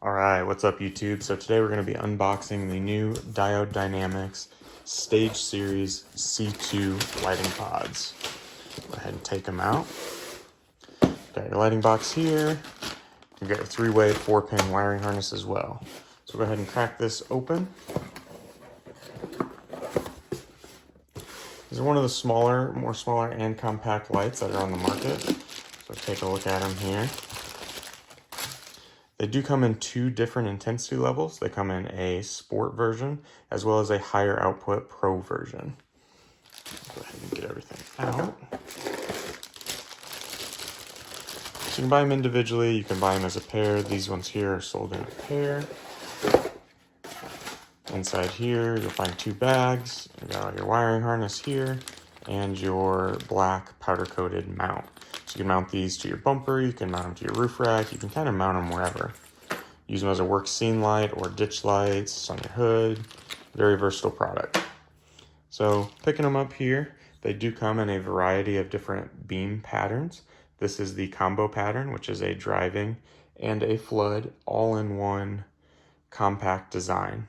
All right, what's up YouTube? So today we're going to be unboxing the new Diode Dynamics Stage Series C2 lighting pods. Go ahead and take them out. Got your lighting box here. You got your 3-way 4-pin wiring harness as well. So go ahead and crack this open. These are one of the more smaller and compact lights that are on the market. So take a look at them here. They do come in 2 different intensity levels. They come in a sport version as well as a higher output pro version. Go ahead and get everything out. So you can buy them individually, you can buy them as a pair. These ones here are sold in a pair. Inside here, you'll find 2 bags. You got your wiring harness here and your black powder coated mount. So you can mount these to your bumper, you can mount them to your roof rack, you can kind of mount them wherever. Use them as a work scene light or ditch lights on your hood. Very versatile product. So picking them up here, they do come in a variety of different beam patterns. This is the combo pattern, which is a driving and a flood all-in-one compact design.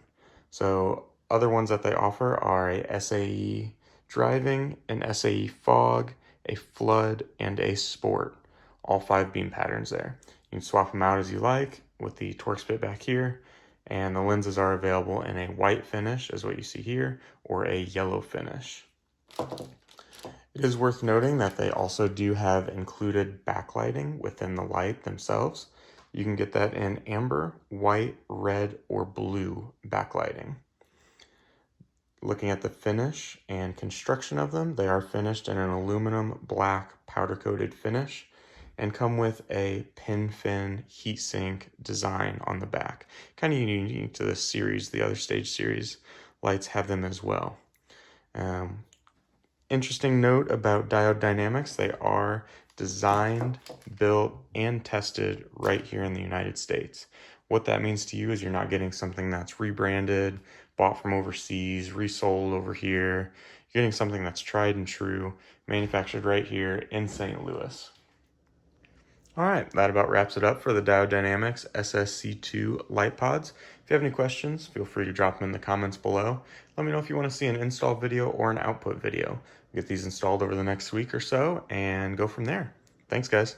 So other ones that they offer are a SAE Driving, an SAE Fog, a flood, and a sport. All 5 beam patterns there. You can swap them out as you like with the Torx bit back here, and the lenses are available in a white finish, as what you see here, or a yellow finish. It is worth noting that they also do have included backlighting within the light themselves. You can get that in amber, white, red, or blue backlighting. Looking at the finish and construction of them, they are finished in an aluminum black powder coated finish and come with a pin fin heatsink design on the back. Kind of unique to this series. The other Stage Series lights have them as well. Interesting note about Diode Dynamics, they are designed, built, and tested right here in the United States. What that means to you is you're not getting something that's rebranded, bought from overseas, resold over here. You're getting something that's tried and true, manufactured right here in St. Louis. All right, that about wraps it up for the Diode Dynamics SSC2 light pods. If you have any questions, feel free to drop them in the comments below. Let me know if you want to see an install video or an output video. Get these installed over the next week or so and go from there. Thanks, guys.